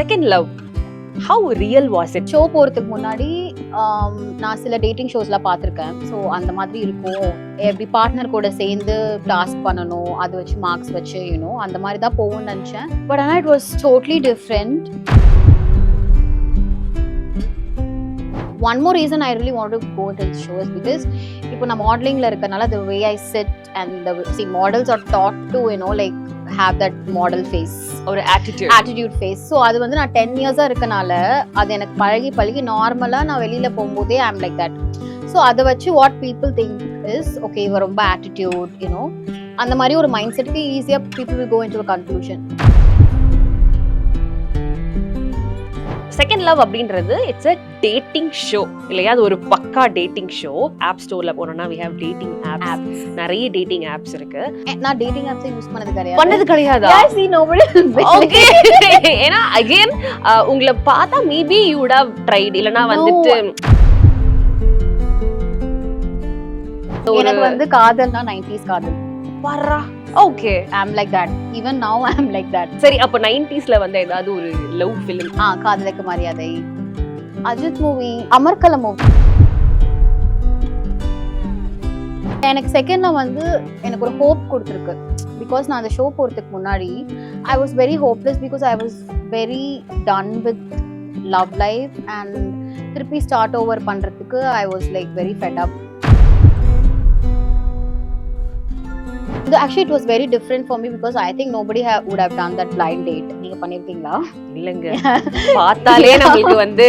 Second love how real was it? Show போகிறதுக்கு முன்னாடி நான் சில டேட்டிங் ஷோஸ்லாம் பார்த்துருக்கேன். ஸோ அந்த மாதிரி இருக்கும். எப்படி பார்ட்னர் கூட சேர்ந்து டாஸ்க் பண்ணணும், அதை வச்சு மார்க்ஸ் வச்சு அந்த மாதிரி தான் போகும்னு நினச்சேன். பட் ஆனால் it was totally different. One more reason I really want to go into this show is because இப்போ நான் மாடலிங்ல இருக்கனால the way I sit and the models are taught to like have that model face ஒரு attitude face. So அது வந்து நான் 10 years இருக்கனால அது எனக்கு பழகி நார்மலா நான் வெளியில போகும்போதே I am like that. So அதை வச்சு what people think is okay இவ ரொம்ப attitude அந்த மாதிரி ஒரு மைண்ட் செட்டுக்கு ஈஸியா people will go into a conclusion. Second love அப்படின்றது இட்ஸ் அ டேட்டிங் ஷோ இல்லையா? அது ஒரு பக்கா டேட்டிங் ஷோ. ஆப் ஸ்டோர்ல போனோம்னா we have dating apps. நிறைய டேட்டிங் ஆப்ஸ் இருக்கு. நான் டேட்டிங் ஆப்ஸ் யூஸ் பண்ணது கிடையாதா? Yes, nobody. Okay. ஏனா again உங்களை பார்த்தா maybe you would have tried இல்லனா வந்துட்டு எனக்கு வந்து காதல்னா 90s காதல். வரா. Okay, I'm like that. Even now I'm like that. சரி, அப்ப 90sல வந்து ஏதாவது ஒரு லவ் ஃபிலிம்? காதலுக்கு மரியாதை, அஜித் மூவி, அமர்கலம் மூவி. எனக்கு செகண்ட்ல வந்து எனக்கு ஒரு ஹோப் கொடுத்துருக்கு. பிகாஸ் நான் அந்த ஷோ போறதுக்கு முன்னாடி I was very hopeless because I was very done with love life and திருப்பி ஸ்டார்ட் ஓவர் பண்றதுக்கு I was like very fed up. Actually it was very different for me because I think nobody would have done that blind date. நீங்க பண்ணிருக்கீங்களா? இல்லங்க. பார்த்தாலே நமக்கு வந்து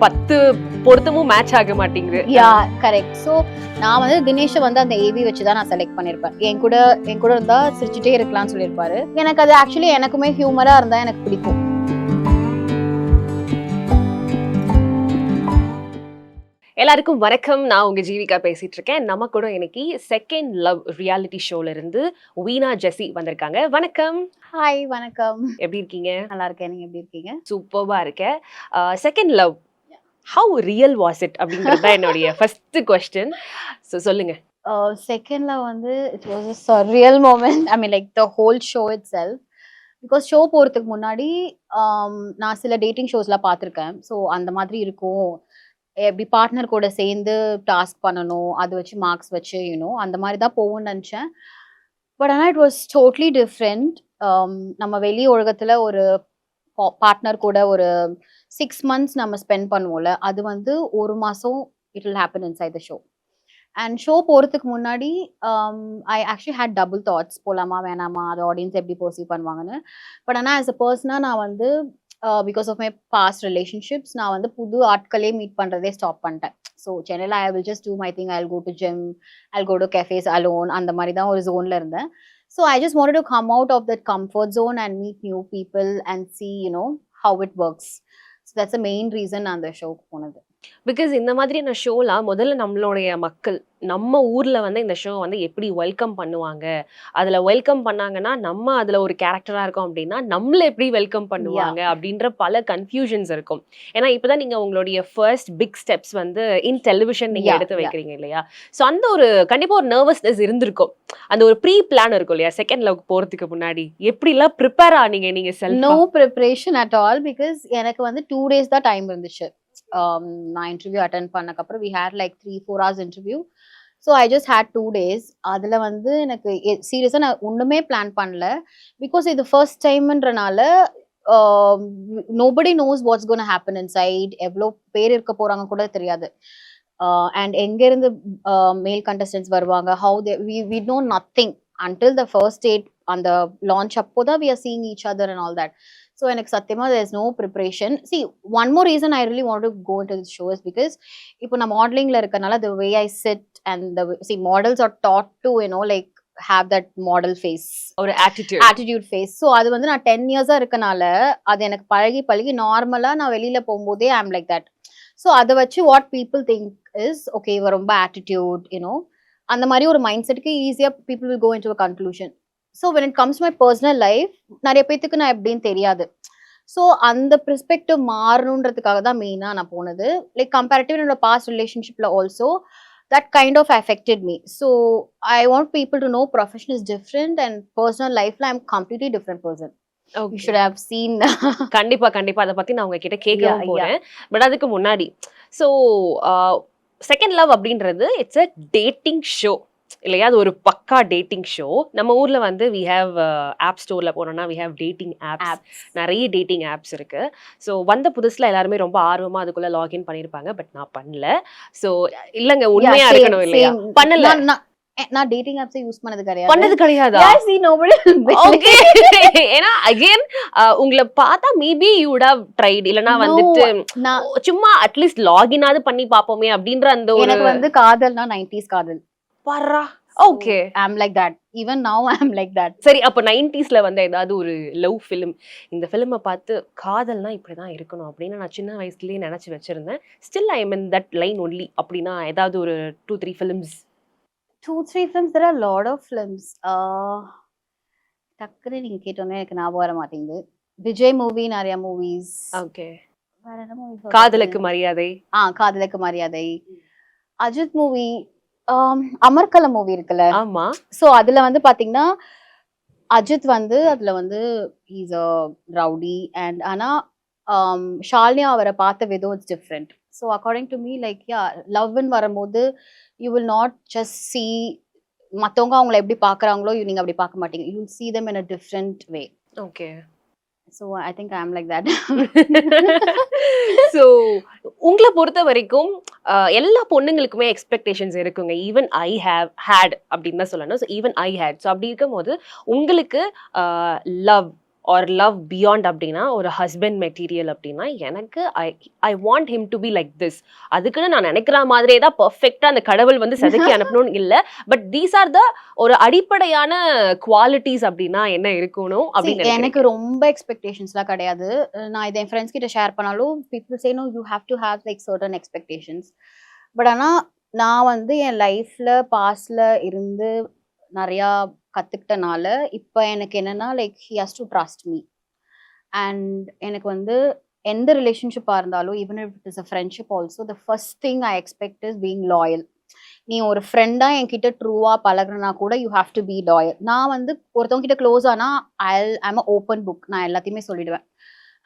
10 பொருத்தமும் match ஆக மாட்டேங்குது. Yeah, correct. So நான் வந்து தினேஷ் வந்து அந்த ஏவி வச்சு தான் நான் செலக்ட் பண்ணிருப்பேன். என் கூட இருந்தா சிரிச்சிட்டே இருக்கலாம்னு சொல்லியிருப்பாரு. எனக்கு அது ஆக்சுவலி எனக்குமே ஹியூமரா இருந்தா எனக்கு பிடிக்கும். எல்லாருக்கும் வணக்கம். நான் உங்க ஜீவிகா பேசிட்டு இருக்கேன். நம்ம கூட இன்னைக்கு செகண்ட் லவ் ரியாலிட்டி ஷோல இருந்து வீணா ஜெசி வந்திருக்காங்க. வணக்கம். ஹாய், வணக்கம். எப்படி இருக்கீங்க? நல்லா இருக்கேன். நீங்க எப்படி இருக்கீங்க? சூப்பர்பா இருக்கேன். Second love how real was it அப்படிங்கறது என்னுடைய ஃபர்ஸ்ட் क्वेश्चन. சோ சொல்லுங்க. செகண்ட்ல வந்து it was a surreal moment. I mean like the whole show itself. Because show போறதுக்கு முன்னாடி நான் சில டேட்டிங் ஷோஸ்லாம் பார்த்துருக்கேன். ஸோ அந்த மாதிரி இருக்கும். எப்படி பார்ட்னர் கூட சேர்ந்து டாஸ்க் பண்ணணும், அதை வச்சு மார்க்ஸ் வச்சு அந்த மாதிரி தான் போகும்னு நினச்சேன். பட் ஆனால் இட் வாஸ் டோட்லி டிஃப்ரெண்ட். நம்ம வெளி உலகத்தில் ஒரு பார்ட்னர் கூட ஒரு 6 months நம்ம ஸ்பெண்ட் பண்ணுவோம்ல, அது வந்து 1 மாதம் it will happen inside the show. And show போகிறதுக்கு முன்னாடி I actually had double thoughts, போகலாமா வேணாமா, அது ஆடியன்ஸ் எப்படி பர்சீவ் பண்ணுவாங்கன்னு. பட் ஆனால் ஆஸ் அ பர்சனாக நான் வந்து because of my past relationships நான் வந்து புது ஆட்களே மீட் பண்ணுறதே ஸ்டாப் பண்ணிட்டேன். ஸோ சென்னையில் I will just do my thing. I will go to gym, I will go to cafes alone, அந்த மாதிரி தான் ஒரு ஜோனில் இருந்தேன். So I just wanted to come out of that comfort zone and meet new people and see how it works. So that's a main reason நான் அந்த ஷோக்கு போனது. பிகாஸ் இந்த மாதிரியான ஷோலாம் முதல்ல நம்மளுடைய மக்கள் நம்ம ஊர்ல வந்து இந்த ஷோ வந்து எப்படி வெல்கம் பண்ணுவாங்க, அதுல வெல்கம் பண்ணாங்கன்னா நம்ம அதுல ஒரு கேரக்டரா இருக்கோம் அப்படின்னா நம்மள எப்படி வெல்கம் பண்ணுவாங்க அப்படின்ற பல கன்ஃபியூஷன்ஸ் இருக்கும். ஏன்னா இப்பதான் நீங்க உங்களுடைய ஃபர்ஸ்ட் பிக் ஸ்டெப்ஸ் வந்து இன் டெலிவிஷன் நீங்க எடுத்து வைக்கிறீங்க இல்லையா? ஸோ அந்த ஒரு கண்டிப்பா ஒரு நர்வஸ்னஸ் இருந்திருக்கும். அந்த ஒரு ப்ரீ பிளான் இருக்கும் இல்லையா? செகண்ட் லவ் போறதுக்கு முன்னாடி எப்படி எல்லாம் ப்ரிப்பேர் ஆனீங்க நீங்க? No preparation at all. Because எனக்கு வந்து 2 days தான் டைம் இருந்துச்சு. நான் இன்டர்வியூ அட்டென்ட் பண்ணக்கப்புறம் we had like 3-4 hours interview. So I just had 2 days. அதில் வந்து எனக்கு சீரியஸாக நான் ஒன்றுமே பிளான் பண்ணல. பிகாஸ் இது first டைம்ன்றனால nobody knows what's going to happen inside. எவ்வளோ பேர் இருக்க போகிறாங்க கூட தெரியாது. அண்ட் எங்கேருந்து மேல் கண்டஸ்டன்ஸ் வருவாங்க, how they we know nothing until the first date அந்த லான்ச் அப்போ தான் we are seeing each other and all that. So எனக்கு சத்தியமா there is no preparation. See, one more reason I really want to go into this show is because இப்போ நான் மாடலிங்ல இருக்கனால the way I sit and the models are taught to like have that model face ஒரு attitude face. So அது வந்து நான் 10 years இருக்கனால அது எனக்கு பழகி நார்மலா நான் வெளியில போகும்போதே I'm like that. So அதை வச்சு what people think is okay இவ ரொம்ப attitude அந்த மாதிரி ஒரு மைண்ட் செட்டுக்கு ஈஸியா people will go into a conclusion. So when it comes to my personal life நிறைய பேத்துக்கு நான் எப்படின்னு தெரியாது. ஸோ அந்த பெர்ஸ்பெக்டிவ் மாறணுன்றதுக்காக தான் மெயினாக நான் போனது. லைக் கம்பேரிட்டிவ் என்னோட பாஸ்ட் ரிலேஷன்ஷிப்பில் also that kind of affected me. So I want people to know profession is different and personal life I'm completely different person. You okay. Should have scene. கண்டிப்பா கண்டிப்பா அத பத்தி நான் உங்ககிட்ட கேட்கவும் யா போறேன். பட் அதுக்கு முன்னாடி ஸோ செகண்ட் லவ் அப்படின்றது இட்ஸ் அ டேட்டிங் ஷோ இல்லையா? அது ஒரு பக்கா டேட்டிங் ஷோ. நம்ம ஊர்ல வந்து வி ஹேவ் ஆப் ஸ்டோர்ல போனோம்னா we have dating apps. Apps. நெறைய டேட்டிங் ஆப்ஸ் இருக்கு. ஸோ வந்த புதுசுல எல்லாருமே ரொம்ப ஆர்வமா அதுக்குள்ள லாகின் பண்ணியிருப்பாங்க. பட் நான் பண்ணல. ஸோ இல்லங்க யா உண்மையா சேம் இருக்கணும் இல்லையா? சேம். பண்ணல. நான் நான் நான் டேட்டிங் ஆப்ஸே யூஸ் பண்ணது கிடையாது. பண்ணது கிடையாதா? Yeah see nobody will okay. believe. ஏன்னா அகைன் உங்கள பார்த்தா maybe you would have tried. இல்லன்னா No, வந்துட்டு நான் சும்மா அட்லீஸ்ட் லாகினாவது பண்ணி பார்ப்போமே அப்படின்ற அந்த ஒரு எனக்கு வந்து காதல்னா 90s காதல். பார்றா. So, okay. I'm like that. Even now I'm like that. சரி அப்ப 90ஸ்ல வந்த ஏதாவது ஒரு லவ் ஃபிலிம் இந்த ஃபிலிம பார்த்து காதல்னா இப்படிதான் இருக்கணும் அப்படின்னு நான் சின்ன வயசுலயே நினைச்சு வச்சிருந்தேன். Still I am in that line only அப்படின்னா ஏதாவது ஒரு 2, 3 films. 2, 3 films. There are a lot of films. டக்குனு நீங்க கேட்டோன்னே எனக்கு ஞாபகம் வர மாட்டேங்குது. விஜய் மூவி நிறைய மூவிஸ். ஓகே. வேற என்ன மூவி காதலுக்கு மரியாதை. காதலுக்கு மரியாதை. அஜித் மூவி. அமர்கலம் மூவி இருக்குல்ல. ஆமா. சோ அதுல வந்து பாத்தீங்கன்னா அஜித் வந்து அதுல வந்து இஸ் அ ரவுடி அண்ட் ஆனா ஷாலினியா அவரை பார்த்த விதம் it's different. So according to me like ya லவ்னு வரும்போது you will not just see மற்றவங்க அவங்கள எப்படி பார்க்குறாங்களோ நீங்க அப்படி பார்க்க மாட்டீங்க. You will see them in a different way. Okay. So I think I am like that. So உங்களை பொறுத்த வரைக்கும் எல்லா பொண்ணுங்களுக்குமே எக்ஸ்பெக்டேஷன்ஸ் இருக்குங்க. ஈவன் ஐ ஹேவ் ஹேட் அப்படின்னு தான் சொல்லணும். So even I had. So அப்படி இருக்கும்போது உங்களுக்கு லவ் ஆர் லவ் பியாண்ட் அப்படின்னா ஒரு ஹஸ்பண்ட் மெட்டீரியல் அப்படின்னா எனக்கு I want him to be like this. அதுக்குன்னு நான் நினைக்கிற மாதிரியே தான் பர்ஃபெக்டா அந்த கடவுள் வந்து செதுக்கி அனுப்பணும்னு இல்லை. பட் தீஸ் ஆர் த ஒரு அடிப்படையான குவாலிட்டிஸ் அப்படின்னா என்ன இருக்கணும் அப்படின்னு எனக்கு ரொம்ப எக்ஸ்பெக்டேஷன்ஸ்லாம் கிடையாது. நான் இதை என் ஃப்ரெண்ட்ஸ் கிட்ட ஷேர் பண்ணாலும் people say no you have to have like certain expectations. But ஆனால் நான் வந்து என் லைஃப்ல பாஸ்ட்ல இருந்து நிறையா கற்றுக்கிட்டனால இப்போ எனக்கு என்னன்னா like he has to trust me. And எனக்கு வந்து எந்த ரிலேஷன்ஷிப்பாக இருந்தாலும் even if it is a friendship also the first thing I expect is being loyal. நீ ஒரு ஃப்ரெண்டாக என்கிட்ட ட்ரூவாக பழகுனா கூட you have to be loyal. நான் வந்து ஒருத்தவங்க கிட்ட க்ளோஸ் ஆனால் ஐம் அ ஓப்பன் புக். நான் எல்லாத்தையுமே சொல்லிடுவேன்.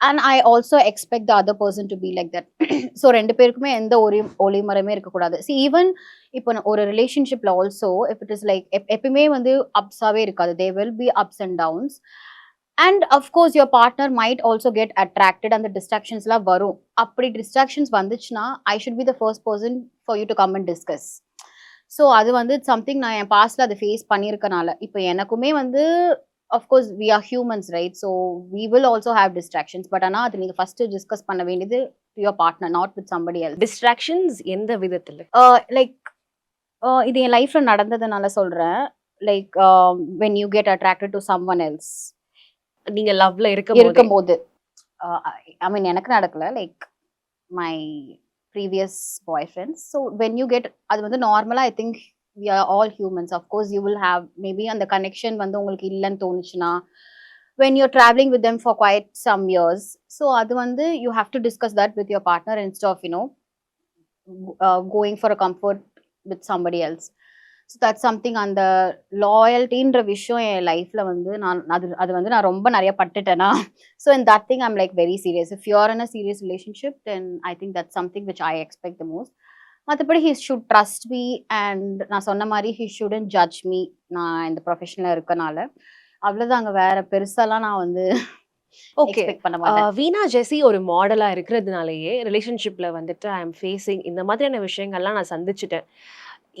And I also expect the other person to be like that. So ரெண்டு பேருக்குமே எந்த ஒளிமரமே இருக்கக்கூடாது. சி ஈவன் இப்போ ஒரு ரிலேஷன்ஷிப்ல also if it is like எப்பயுமே வந்து அப்ஸாவே இருக்காது. They will be ups and downs. And of course your partner might also get attracted. அந்த டிஸ்ட்ராக்ஷன்ஸ்லாம் வரும். அப்படி டிஸ்ட்ராக்ஷன்ஸ் வந்துச்சுன்னா I should be the first person for you to come and discuss. So அது வந்து சம்திங் நான் என் பாஸ்ட்ல அதை ஃபேஸ் பண்ணியிருக்கனால இப்போ எனக்குமே வந்து of course we are humans right. So we will also have distractions. But ஆனால் அது நீங்கள் ஃபர்ஸ்ட் டிஸ்கஸ் பண்ண வேண்டியது your partner, not with somebody else. Distractions எந்த விதத்துல? லைக் இது என் லைஃப்ல நடந்ததுனால சொல்றேன். Like when you get attracted to someone else. நீங்க லவ்ல இருக்கும்போது ஐ மீன் எனக்கு நடக்கல. Like my previous boyfriends. So when you get அது வந்து நார்மலா I think we are all humans. Of course you will have maybe அந்த கனெக்ஷன் வந்து உங்களுக்கு இல்லைன்னு தோணுச்சுன்னா when you're traveling with them for quite some years. So அது வந்து you have to discuss that with your partner instead of going for a comfort with somebody else. So that's something. அந்த லாயல்ட்டின்ற விஷயம் என் லைஃப்ல வந்து நான் அது வந்து நான் ரொம்ப நிறைய பட்டுட்டேனா. So in that thing I'm like very serious. If you're in a serious relationship then I think that's something which I expect the most. மற்றபடி he should trust me and நான் சொன்ன மாதிரி he shouldn't judge me. நான் இந்த ப்ரொஃபஷனில் இருக்கனால அவ்வளோதாங்க. வேற பெருசாலாம் நான் வந்து ஓகே. வீணா ஜெஸி ஒரு மாடலா இருக்கிறதுனாலயே ரிலேஷன்ஷிப்ல வந்துட்டு ஐ எம் ஃபேஸிங் இந்த மாதிரியான விஷயங்கள்லாம் நான் சந்திச்சுட்டேன்.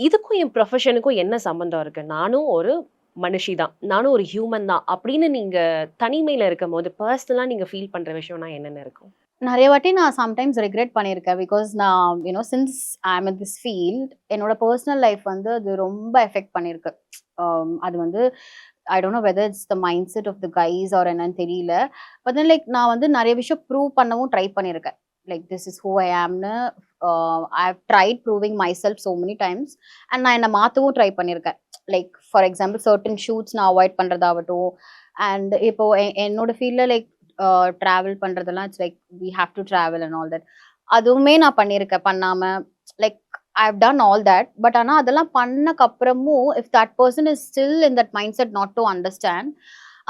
இதுக்கும் என் ப்ரொஃபஷனுக்கும் என்ன சம்பந்தம் இருக்கு? நானும் ஒரு மனுஷி தான், நானும் ஒரு ஹியூமன் தான் அப்படின்னு நீங்க தனிமையில இருக்கும் போது பர்சனலா நீங்க ஃபீல் பண்ற விஷயம்னா என்னென்ன இருக்கும்? நிறைய வாட்டி நான் சம்டைம்ஸ் ரிக்ரெட் பண்ணியிருக்கேன். பிகாஸ் நான் since I am in this field என்னோட பர்சனல் லைஃப் வந்து அது ரொம்ப எஃபெக்ட் பண்ணியிருக்கு. அது வந்து I don't know whether it's the mind set of the guys are என்னன்னு தெரியல. பட் தென் லைக் நான் வந்து நிறைய விஷயம் ப்ரூவ் பண்ணவும் ட்ரை பண்ணியிருக்கேன். Like this is who I ஆம்னு I have tried proving myself so many times. And நான் என்னை மாற்றவும் ட்ரை பண்ணியிருக்கேன். Like for example certain shoots நான் அவாய்ட் பண்ணுறதாகட்டும். அண்ட் இப்போ என்னோட ஃபீல்டில் லைக் ட்ராவல் பண்ணுறதெல்லாம் it's like we have to travel and all that. அதுவுமே நான் பண்ணியிருக்கேன் பண்ணாமல். Like I have done all that. But ஆனால் அதெல்லாம் பண்ணக்கப்புறமும் if that person is still in that mind set not to understand,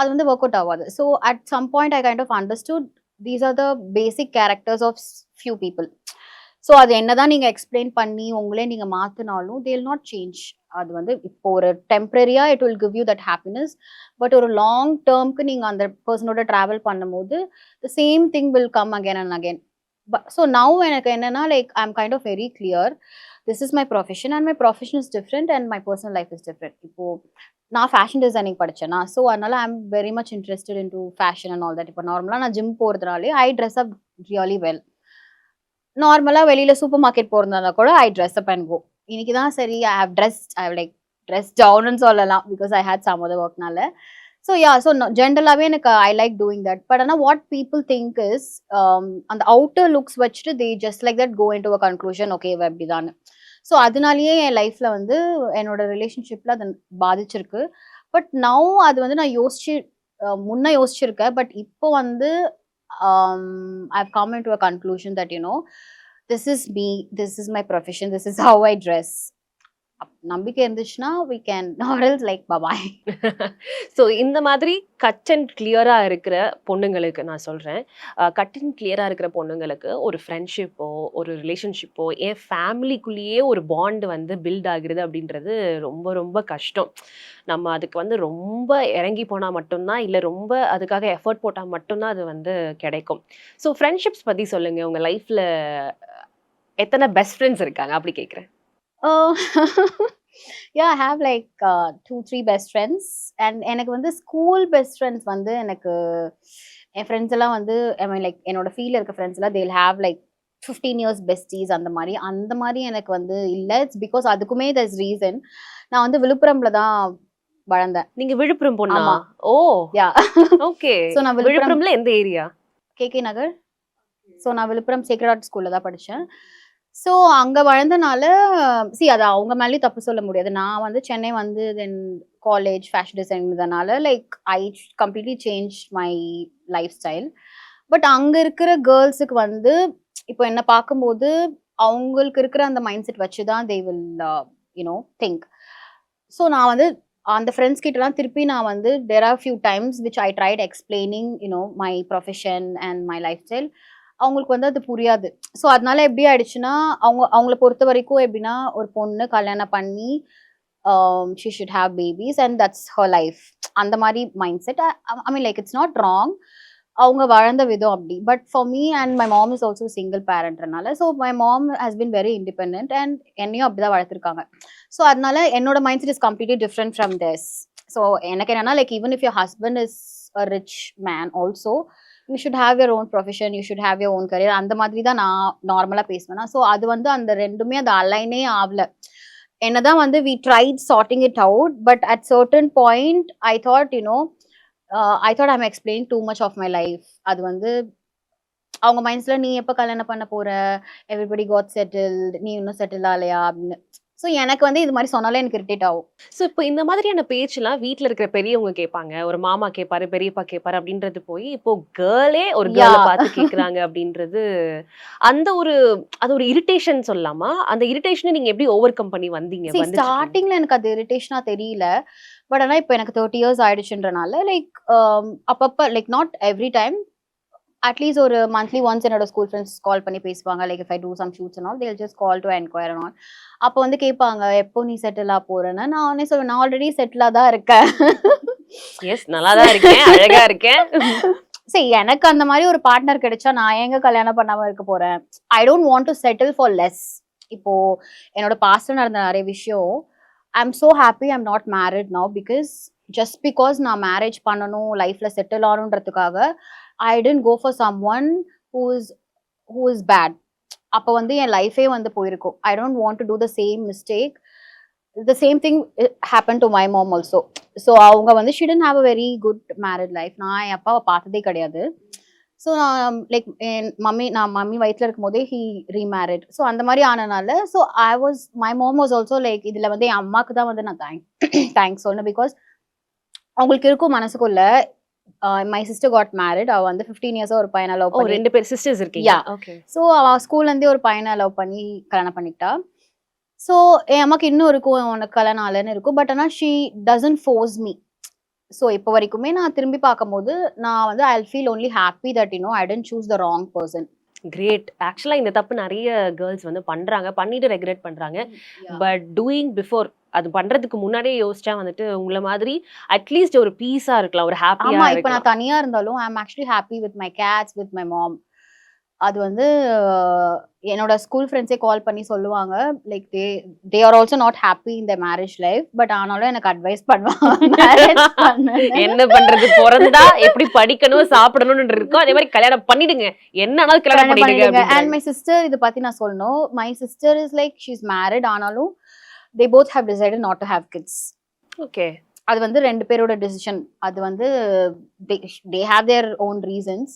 அது வந்து ஒர்க் அவுட் ஆகாது. So at some point I kind of understood these are the basic characters of few people. So அது என்னதான் நீங்க explain பண்ணி உங்களே நீங்க மாத்தினாலும் தே வில் நாட் சேஞ்ச். அது வந்து இப்போ ஒரு டெம்பரரியா it will give you that happiness. But ஒரு லாங் டேர்ம்க்கு நீங்க அந்த பர்சனோட டிராவல் பண்ணும்போது the same thing will come again and again. So now எனக்கு என்னன்னா like I am kind of very clear. This is my profession and my profession is different and my personal life is different. இப்போ நான் fashion designing படிச்சேனா, so அதனால I am very much interested in to fashion and all that. இப்போ நார்மலாக நான் gym போகிறதுனாலே I dress up really well. நார்மலா வெளியில சூப்பர் மார்க்கெட் போறதா கூட ஐ ட்ரெஸ் அப் அண்ட் கோ. இன்னைக்கு தான் சரி I have dressed I like dress டவுன்னு சொல்லலாம் because I had some other ஒர்க்னால. ஸோ யா ஸோ ஜென்ரலாகவே எனக்கு I like doing that. But ஆனால் வாட் பீப்புள் திங்க் இஸ் அந்த அவுட்டர் லுக்ஸ் வச்சுட்டு they just like that go in to a conclusion okay அப்படிதான். ஸோ அதனாலேயே என் லைஃப்ல வந்து என்னோட ரிலேஷன்ஷிப்ல அது பாதிச்சிருக்கு. பட் நவ் அது வந்து நான் முன்ன யோசிச்சிருக்கேன். பட் இப்போ வந்து I've come into a conclusion that this is me, this is my profession, this is how I dress. நம்பிக்கை இருந்துச்சுன்னா we can or else like bye bye. So இந்த மாதிரி கட் அண்ட் கிளியரா இருக்கிற பொண்ணுங்களுக்கு நான் சொல்றேன், கட் அண்ட் கிளியரா இருக்கிற பொண்ணுங்களுக்கு ஒரு ஃப்ரெண்ட்ஷிப்போ ஒரு ரிலேஷன்ஷிப்போ என் ஃபேமிலிக்குள்ளேயே ஒரு பாண்ட் வந்து பில்ட் ஆகுறது அப்படின்றது ரொம்ப ரொம்ப கஷ்டம். நம்ம அதுக்கு வந்து ரொம்ப இறங்கி போனால் மட்டும்தான், இல்லை ரொம்ப அதுக்காக எஃபர்ட் போட்டால் மட்டும்தான் அது வந்து கிடைக்கும். ஸோ ஃப்ரெண்ட்ஷிப்ஸ் பற்றி சொல்லுங்க. உங்கள் லைஃப்பில் எத்தனை பெஸ்ட் ஃப்ரெண்ட்ஸ் இருக்காங்க அப்படி கேட்குறேன். Yeah, I have like 2-3 best friends. And எனக்கு வந்து ஸ்கூல் பெஸ்ட் ஃப்ரெண்ட்ஸ் வந்து எனக்கு என் ஃப்ரெண்ட்ஸ் எல்லாம் வந்து ஐ மீன் லைக் என்னோட ஃபீல்டில் இருக்க ஃப்ரெண்ட்ஸ் எல்லாம் they'll have like 15 years besties அந்த மாதிரி எனக்கு வந்து இல்லை. இட்ஸ் பிகாஸ் அதுக்குமே there's reason. நான் வந்து விழுப்புரம்ல தான் வளர்ந்தேன். நீங்க விழுப்புரம் பொண்ணா? ஆமா. ஓ யா ஓகே. ஸோ நான் விழுப்புரம்ல எந்த ஏரியா? கேகே நகர். ஸோ நான் விழுப்புரம் சேக்ரட் ஹார்ட் ஸ்கூல்ல தான் படித்தேன். ஸோ அங்கே வளர்ந்தனால அது அவங்க மேலேயும் தப்பு சொல்ல முடியாது. நான் வந்து சென்னை வந்து தென் காலேஜ் ஃபேஷன் டிசைனிங்கிறதுனால like I completely change my lifestyle. But அங்கே இருக்கிற கேர்ள்ஸுக்கு வந்து இப்போ என்ன பார்க்கும்போது அவங்களுக்கு இருக்கிற அந்த மைண்ட் செட் வச்சு தான் தே வில் திங்க். ஸோ நான் வந்து அந்த ஃப்ரெண்ட்ஸ் கிட்டலாம் திருப்பி நான் வந்து there are few times which I tried explaining my profession and my lifestyle. அவங்களுக்கு வந்து அது புரியாது. ஸோ அதனால எப்படி ஆயிடுச்சுன்னா அவங்கள பொறுத்த வரைக்கும் எப்படின்னா ஒரு பொண்ணு கல்யாணம் பண்ணி she should have babies and that's her life அந்த மாதிரி mind set. I mean like it's not wrong, அவங்க வளர்ந்த விதம் அப்படி. But for me and my mom is also single பேரண்ட்னால so my mom has been very independent and என்னையும் அப்படிதான் வளர்த்துருக்காங்க. ஸோ அதனால என்னோட mind set is completely different from this. So எனக்கு என்னன்னா like even if your husband is a rich man also you should have your own profession, you should have your own career. அந்த மாதிரி தான் நான் நார்மலாக பேசுவேன்னா. ஸோ அது வந்து அந்த ரெண்டுமே அந்த அலைனே ஆகல. என்னதான் வந்து we tried sorting it out but at certain point I thought I'm explaining too much of my life. அது வந்து அவங்க மைண்ட்ஸ்ல நீ எப்போ கல்யாணம் பண்ண போற, எவ்ரிபடி காட் செட்டில்ட், நீ இன்னும் செட்டில் ஆகலையா அப்படின்னு. ஸோ எனக்கு வந்து இது மாதிரி சொன்னாலே எனக்கு இரிட்டேட் ஆகும். ஸோ இப்போ இந்த மாதிரியான பேச்செல்லாம் வீட்டில் இருக்கிற பெரியவங்க கேட்பாங்க, ஒரு மாமா கேட்பாரு, பெரியப்பா கேட்பாரு அப்படின்றது போய் இப்போ கேர்ளே ஒரு கேர்ளை பார்த்து கேட்குறாங்க அப்படின்றது அது ஒரு இரிட்டேஷன் சொல்லலாமா? அந்த இரிட்டேஷனை நீங்க எப்படி ஓவர் கம் பண்ணி வந்தீங்க? ஸ்டார்டிங்ல எனக்கு அது இரிட்டேஷனா தெரியல. பட் ஆனால் இப்போ எனக்கு 30 years ஆயிடுச்சுன்றனால லைக் அப்பப்போ like not every time at least ஒரு மந்த்லி ஒன்ஸ் என்னோட ஸ்கூல் ஃப்ரெண்ட்ஸ் கால் பண்ணி பேசுவாங்க. Like if I do some shoots and all they'll just call to enquire and all. அப்போ வந்து கேட்பாங்க எப்போ நீ செட்டில் ஆக போறேன்னு. நான் உடனே சொல்லுவேன் நான் ஆல்ரெடி செட்டிலாக தான் இருக்கேன். எஸ், நல்லா தான் இருக்கேன், அழகா இருக்கேன். சரி, எனக்கு அந்த மாதிரி ஒரு பார்ட்னர் கிடைச்சா நான் எங்க கல்யாணம் பண்ணாம இருக்க போறேன். I don't want to settle for less. இப்போ என்னோட பாஸ்ட்ல நடந்த நிறைய விஷயம் I am so happy I am not married now because just because நான் மேரேஜ் பண்ணணும் லைஃப்ல settle ஆகணுன்றதுக்காக I didn't go for someone who is bad. அப்போ வந்து என் லைஃபே வந்து போயிருக்கும். I don't want to do the same mistake. The same thing happened to my mom also. So அவங்க வந்து she didn't have a very good married life. நான் என் அப்பாவை பார்த்ததே கிடையாது. ஸோ லைக் நான் மம்மி வயிற்றுல இருக்கும் போதே he remarried. ஸோ அந்த மாதிரி ஆனனால so my mom was also like இதில் வந்து என் அம்மாவுக்கு தான் வந்து நான் தேங்க்ஸ் சொல்லணும். பிகாஸ் அவங்களுக்கு இருக்கும் மனசுக்குள்ள my sister got married. அவ வந்து 15 years ஒரு பையனை லவ் பண்ணி. ரெண்டு பேர் சிஸ்டர்ஸ் இருக்கீங்க? ஓகே. சோ அவ ஸ்கூல்ல இருந்தே ஒரு பையனை லவ் பண்ணி கல்யாணம் பண்ணிட்டா. சோ என் அம்மாக்கு இன்னும் இருக்கும் உனக்கு கல்யாணம் ஆலன்னு இருக்கும். பட் ஆனா she doesn't force me. So இப்போ வரைக்குமே நான் திரும்பி பார்க்கும்போது நான் வந்து I feel only happy that I didn't choose the wrong person. Great. ஆக்சுவலா இந்த தப்பு நிறைய கேர்ள்ஸ் வந்து பண்றாங்க, பண்ணிட்டு ரெக்ரெட் பண்றாங்க. பட் டூயிங் பிஃபோர், அது பண்றதுக்கு முன்னாடியே யோசிச்சா வந்துட்டு உங்கள மாதிரி அட்லீஸ்ட் ஒரு பீஸா இருக்கலாம், ஒரு ஹாப்பியா ஆமா, இப்போ இருக்கலாம். நான் தனியா இருந்தாலும் I am actually happy with my cats, with my mom. அது வந்து என்னோட ஸ்கூல் ஃப்ரெண்ட்ஸே கால் பண்ணி சொல்லுவாங்க, like they are also not happy in the marriage life, but ஆனாலும் எனக்கு அட்வைஸ் பண்ணுவாங்க மேரேஜ் பண்ணுன்னு. என்ன பண்றது, பிறந்தா எப்படி படிக்கணும் சாப்பிடணும்னு இருக்கோ அதே மாதிரி கல்யாணம் பண்ணிடுங்க, என்னன்னாலும் கல்யாணம் பண்ணிடுங்க அண்ட் அப்படின்றாங்க. மை சிஸ்டர் இதை பத்தி நான் சொல்லணும். My sister is like she is married, ஆனாலும் they both have decided not to have kids. Okay. அது வந்து ரெண்டு பேரோட டிசிஷன். அது வந்து they have their own reasons.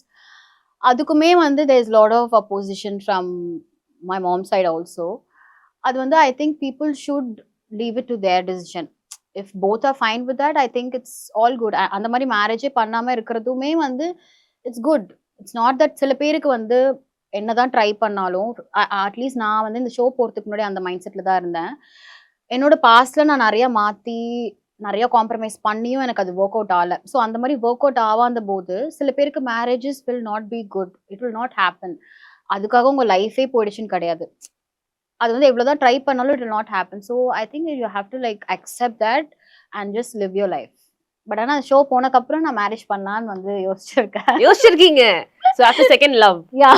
அதுக்குமே வந்து there is lot of opposition from my mom side also. அது வந்து I think people should leave it to their decision. If both are fine with that, I think it's all good. அந்த மாதிரி மேரேஜே பண்ணாம இருக்கிறதுமே வந்து it's good. It's not that சில பேருக்கு வந்து என்னதான் ட்ரை பண்ணாலும், அட்லீஸ்ட் நான் வந்து இந்த ஷோ போறதுக்கு முன்னாடி அந்த மைண்ட் செட்ல தான் இருந்தேன். என்னோட பாஸ்ட்ல நான் நிறைய மாத்தி நிறைய காம்ப்ரமைஸ் பண்ணியும் எனக்கு அது ஒர்க் அவுட் ஆகல. ஸோ அந்த மாதிரி ஒர்க் அவுட் ஆகாத போது சில பேருக்கு marriages will not be good, it will not happen. அதுக்காக உங்க லைஃபே போயிடுச்சுன்னு கிடையாது. அது வந்து எவ்வளவுதான் ட்ரை பண்ணாலும் it will not happen. So I think you have to like accept that and just live your life. But ஆனா ஷோ போனக்கப்புறம் நான் மேரேஜ் பண்ணான்னு வந்து யோசிச்சிருக்கீங்க. So after second love, yeah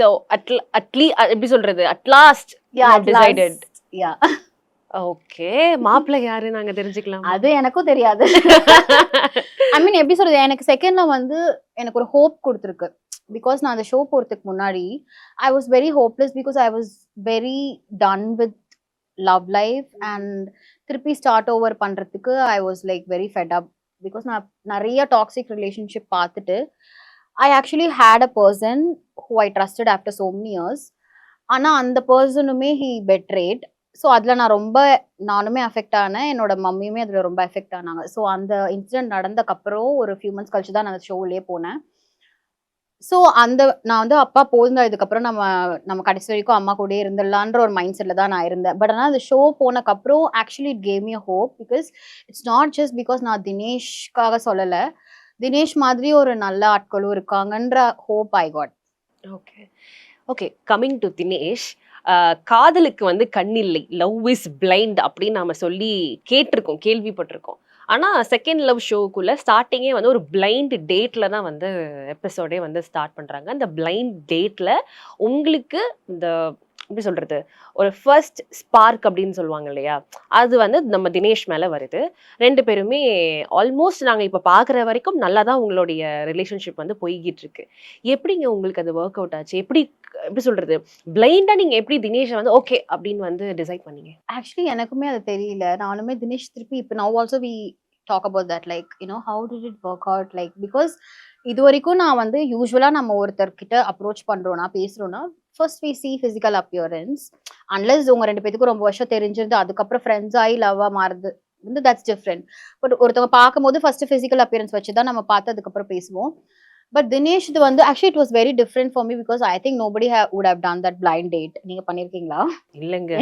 so எப்படி சொல்றது, அட்லாஸ்ட் டிசைடட். Yeah okay. மாப்பிள்ளை யாரு நாங்க தெரிஞ்சுக்கலாம்? அது எனக்கும் தெரியாது. ஐ மீன் எப்படி சொல்றது, எனக்கு செகண்ட்ல வந்து எனக்கு ஒரு ஹோப் கொடுத்துருக்கு. பிகாஸ் நான் அந்த ஷோ போறதுக்கு முன்னாடி I was very hopeless, because I was very done with love life and திருப்பி ஸ்டார்ட் ஓவர் பண்றதுக்கு I was like very fed up. Because நான் நிறைய டாக்ஸிக் ரிலேஷன்ஷிப் பார்த்துட்டு I actually had a person who I trusted after so many years. ஆனால் அந்த பர்சனுமே he betrayed. So அதில் நான் ரொம்ப நானுமே அஃபெக்ட் ஆனேன், என்னோட மம்மியுமே அதில் ரொம்ப அஃபெக்ட் ஆனாங்க. ஸோ அந்த இன்சிடென்ட் நடந்தக்கப்புறம் ஒரு ஃபியூ மந்த்ஸ் கழிச்சு தான் நான் அந்த ஷோவிலே போனேன். ஸோ நான் வந்து அப்பா போயிருந்தா இதுக்கப்புறம் நம்ம கடைசி வரைக்கும் அம்மா கூட இருந்துடலான்ற ஒரு மைண்ட் செட்டில் தான் நான் இருந்தேன். பட் ஆனால் அந்த ஷோ போனக்கப்புறம் actually it gave me a hope. Because it's not just because நான் தினேஷ்காக சொல்லலை, தினேஷ் மாதிரி ஒரு நல்ல ஆட்களும் இருக்காங்கன்ற hope I got. Okay okay. Coming to Dinesh, காதலுக்கு வந்து கண்ணில்லை, லவ் இஸ் பிளைண்ட் அப்படின்னு நாம சொல்லி கேட்டிருக்கோம், கேள்விப்பட்டிருக்கோம். ஆனால் செகண்ட் லவ் ஷோக்குள்ள ஸ்டார்டிங்கே வந்து ஒரு பிளைண்ட் டேட்ல தான் வந்து எபிசோடே வந்து ஸ்டார்ட் பண்ணுறாங்க. அந்த பிளைண்ட் டேட்ல உங்களுக்கு இந்த எப்படி சொல்றது, ஒரு ஃபர்ஸ்ட் ஸ்பார்க் அப்படின்னு சொல்லுவாங்க இல்லையா, அது வந்து நம்ம தினேஷ் மேலே வருது. ரெண்டு பேருமே ஆல்மோஸ்ட் நாங்கள் இப்போ பார்க்குற வரைக்கும் நல்லா தான் உங்களுடைய ரிலேஷன்ஷிப் வந்து போய்கிட்டு இருக்கு. எப்படிங்க உங்களுக்கு அது ஒர்க் அவுட் ஆச்சு? எப்படி சொல்றது, பிளைண்டா நீங்க எப்படி தினேஷை வந்து ஓகே அப்படின்னு வந்து டிசைட் பண்ணீங்க? ஆக்சுவலி எனக்குமே அது தெரியல. நானுமே தினேஷ் திருப்பி இப்போ now also we talk about that like how did it work out like. Because இது வரைக்கும் நான் வந்து யூஸ்வலாக நம்ம ஒருத்தர்கிட்ட அப்ரோச் பண்ணுறோன்னா பேசுகிறோன்னா first we see physical appearance. Unless உங்கள் ரெண்டு பேத்துக்கும் ரொம்ப வருஷம் தெரிஞ்சிருந்து அதுக்கப்புறம் ஃப்ரெண்ட்ஸ் ஆகி லவ்வாக மாறுது வந்து தட்ஸ் டிஃப்ரெண்ட். பட் ஒருத்தவங்க பார்க்கும்போது ஃபர்ஸ்ட் ஃபிசிக்கல் அப்பியரன்ஸ் வச்சு தான் நம்ம பார்த்து அதுக்கப்புறம் பேசுவோம். But Dinesh, இது வந்து actually it was very different for me because I think nobody would have done that blind date. நீங்க பண்ணிருக்கீங்களா? இல்லங்க,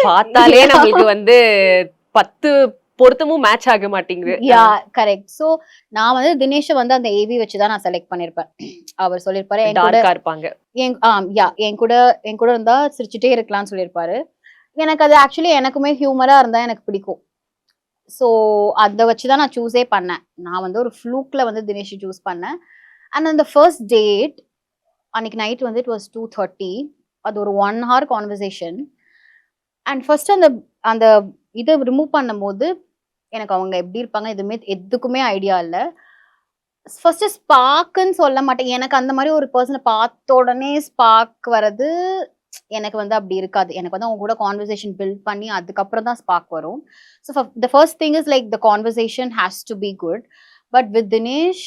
பார்த்தாலே நம்மளுக்கு வந்து 10 பொருத்தமும் மேட்ச் ஆக மாட்டேங்குது. Yeah correct. சோ நான் வந்து தினேஷை வந்து அந்த ஏவி வச்சு தான் நான் செலக்ட் பண்ணிருப்பேன். அவர் சொல்லிருப்பாரு என் கூட இருப்பாங்க, என் கூட இருந்தா சிரிச்சுட்டே இருக்கலாம்னு சொல்லியிருப்பாரு. எனக்கு அது ஆக்சுவலி எனக்குமே ஹியூமரா இருந்தா எனக்கு பிடிக்கும். ஸோ அதை வச்சுதான் நான் சூஸே பண்ணேன். நான் வந்து ஒரு ஃப்ளூக்ல வந்து தினேஷ் சூஸ் பண்ணேன். அண்ட் அந்த ஃபர்ஸ்ட் டேட் அன்னைக்கு நைட் வந்து இட் வாஸ் 2:30. அது ஒரு 1 hour கான்வர்சேஷன். அண்ட் ஃபர்ஸ்ட் அந்த இதை ரிமூவ் பண்ணும்போது எனக்கு அவங்க எப்படி இருப்பாங்க எதுக்குமே ஐடியா இல்லை. ஃபர்ஸ்ட் ஸ்பார்க்குன்னு சொல்ல மாட்டேன், எனக்கு அந்த மாதிரி ஒரு பர்சனை பார்த்த உடனே ஸ்பார்க் வர்றது எனக்கு வந்து அப்படி இருக்காது. எனக்கு வந்து அவங்க கூட கான்வர்சேஷன் பில்ட் பண்ணி அதுக்கப்புறம் தான் ஸ்பார்க் வரும். So the first thing is like the conversation has to be good. But with Dinesh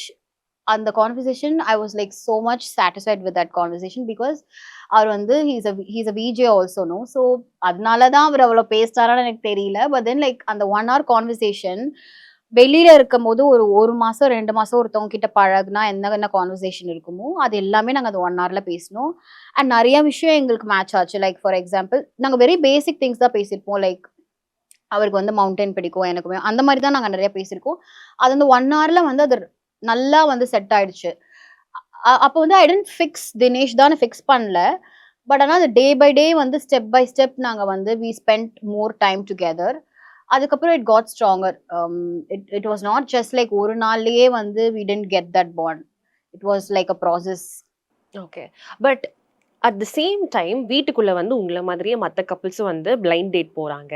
அந்த conversation I was like so much satisfied with that conversation because அவர் வந்து he's a VJ also no. So அதனால தான் அவர் அவ்வளோ பேசினாரான்னு எனக்கு தெரியல. But then like அந்த 1 hour conversation வெளியில இருக்கும் போது ஒரு மாசம் 2 மாசம் ஒருத்தவங்க கிட்ட பழகுனா என்ன கான்வர்சேஷன் இருக்குமோ அது எல்லாமே நாங்கள் அந்த 1 hourல பேசினோம். அண்ட் நிறைய விஷயம் எங்களுக்கு மேட்ச் ஆச்சு. லைக் ஃபார் எக்ஸாம்பிள் நாங்கள் வெரி பேசிக் திங்ஸ் தான் பேசியிருப்போம். லைக் அவருக்கு வந்து மவுண்டன் பிடிக்கும், எனக்குமே அந்த மாதிரி தான் நாங்க நிறைய பேசியிருக்கோம். அது வந்து 1 ஹவர்ல வந்து அது நல்லா வந்து செட் ஆயிடுச்சு. அப்போ வந்து ஐ டென்ட் ஃபிக்ஸ் தினேஷ் தான் ஃபிக்ஸ் பண்ணல. பட் ஆனா அது டே பை டே வந்து ஸ்டெப் பை ஸ்டெப் நாங்க வந்து we spend more time together. அதுக்கப்புறம் it got stronger. It was not just like ஒரு நாள்லயே வந்து we tend get that bond. It was like a process. Okay. But at the same time வீட்டுக்குள்ள வந்து உங்கள மாதிரியே மத்த கப்பிள்ஸும் வந்து பிளைண்ட் டேட் போறாங்க.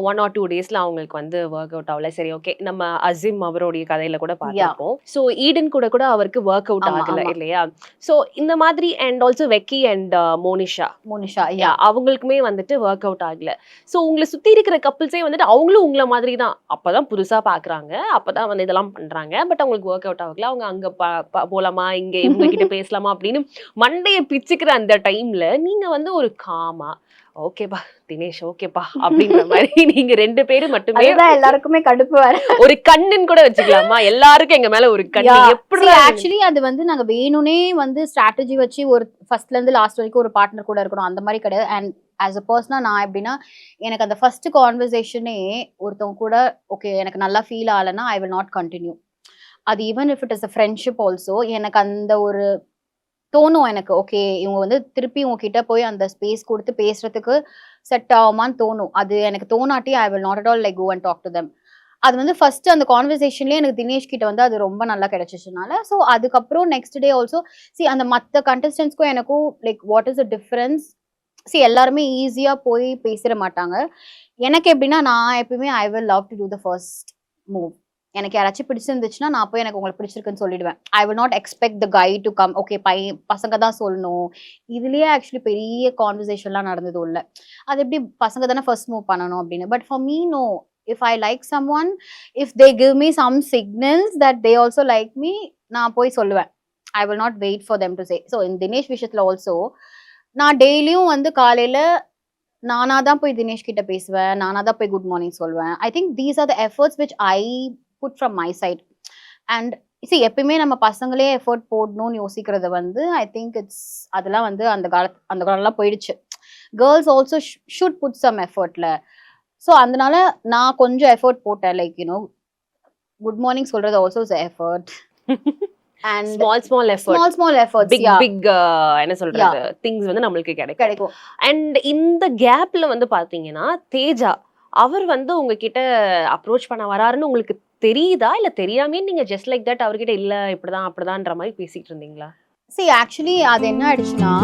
1 ஆர் 2 டேஸ்ல அவங்களுக்கு வந்து வொர்க் அவுட் ஆகல. சரி ஓகே. நம்ம அஸிம் அவருடைய கதையில கூட யா. பார்த்திருப்போம். ஸோ ஈடன் கூட கூட அவருக்கு வொர்க் அவுட் ஆமா, ஆகல ஆமா. இல்லையா? ஸோ இந்த மாதிரி and also Vicky and Monisha Monisha, yeah. அவங்களுக்குமே வந்துட்டு வொர்க் அவுட் ஆகல. ஸோ உங்கள சுத்தி இருக்கிற கப்பிள்ஸே வந்துட்டு அவங்களும் உங்கள மாதிரி தான். அப்பதான் புதுசா பார்க்குறாங்க. அப்பதான் வந்து இதெல்லாம் பண்றாங்க. பட் அவங்களுக்கு வொர்க் அவுட் ஆகல. அவங்க அங்க போலாமா? இங்க இவங்க கிட்ட பேசலாமா? அப்படின்னு மண்டைய பிச்சுக்கிற அந்த டைம்ல நீங்க வந்து ஒரு காமா, ஓகேப்பா தினேஷ் ஓகேப்பா அப்படின்ற மாதிரி நீங்க 2 பேரும் மட்டுமே அதுதான் எல்லாருக்குமே கடுப்பு வேற. ஒரு கண்ணுன்னு கூட வச்சுக்கலாமா? எல்லாருக்கும் எங்க மேல ஒரு கண்ணு. யா. எப்படி ஆக்சுவலி அது வந்து நாங்க வேணும்னே வந்து ஸ்ட்ராட்டஜி வச்சு ஒரு ஃபர்ஸ்ட்ல இருந்து லாஸ்ட் வரைக்கும் ஒரு பார்ட்னர் கூட இருக்கணும் அந்த மாதிரி கிடையாது. அண்ட் ஆஸ் அ பர்சனா நான் எப்படின்னா, எனக்கு அந்த ஃபர்ஸ்ட் கான்வர்சேஷனே ஒருத்தவங்க கூட ஓகே எனக்கு நல்லா ஃபீல் ஆகலைன்னா ஐ வில் நாட் கண்டினியூ. அது even if it is a friendship also எனக்கு அந்த ஒரு தோணும் எனக்கு. ஓகே இவங்க வந்து திருப்பி உங்ககிட்ட போய் அந்த ஸ்பேஸ் கொடுத்து பேசுறதுக்கு செட் ஆகுமான்னு தோணும். அது எனக்கு தோணாட்டி I will not at all like go and talk to them. அது வந்து ஃபர்ஸ்ட் அந்த கான்வர்சேஷன்லயே எனக்கு தினேஷ் கிட்ட வந்து அது ரொம்ப நல்லா கிடைச்சிச்சுனால, ஸோ அதுக்கப்புறம் நெக்ஸ்ட் டே ஆல்சோ அந்த மத்த கண்டஸ்டன்ட்ஸ்க்கும் எனக்கும் like what is the difference? எல்லாருமே ஈஸியா போய் பேசிட மாட்டாங்க. எனக்கு எப்படின்னா, நான் எப்பயுமே I will love to do the first move. எனக்கு யாராச்சும் பிடிச்சிருந்துச்சுன்னா, நான் போய் எனக்கு உங்களுக்கு பிடிச்சிருக்குன்னு சொல்லிடுவேன். I will not expect the guy to come. Okay பசங்க தான் சொல்லணும். இதுலயே ஆக்சுவலி பெரிய கான்வர்சேஷன்லாம் நடந்தது உள்ள. அது எப்படி பசங்க தானே ஃபர்ஸ்ட் மூவ் பண்ணணும் அப்படின்னு. But for me no. If I like someone, if they give me some signals that they also like me, நான் போய் சொல்லுவேன். I will not wait for them to say. So in Dinesh விஷயத்துல also, நான் டெய்லியும் வந்து காலையில நானா தான் போய் தினேஷ் கிட்ட பேசுவேன். நானா தான் போய் குட் மார்னிங் சொல்வேன். I think these are the efforts which I put from my side. And எப்பயுமே நம்ம பசங்களே எஃபோர்ட் போடணும்னு யோசிக்கிறது வந்து ஐ திங்க் அதெல்லாம் வந்து அந்த காலம்லாம் போயிடுச்சு. Girls also should put some எஃபர்ட்ல. ஸோ அதனால நான் கொஞ்சம் எஃபர்ட் போட்டேன். லைக் குட் மார்னிங் சொல்றது also is effort. And small effort small efforts big என்ன சொல்றது திங்ஸ் வந்து நம்மளுக்கு கிடைக்கும். அண்ட் இந்த கேப்ல வந்து பாத்தீங்கன்னா தேஜா அவர் வந்து உங்ககிட்ட அப்ரோச் பண்ண வராருன்னு உங்களுக்கு தெரியுதா இல்ல தெரியாமே நீங்க ஜஸ்ட் லைக் தட் அவர்கிட்ட இல்ல இப்படிதான் அப்படிதான்ற மாதிரி பேசிட்டு இருந்தீங்களா? ஆக்சுவலி அது என்ன ஆயிடுச்சுன்னா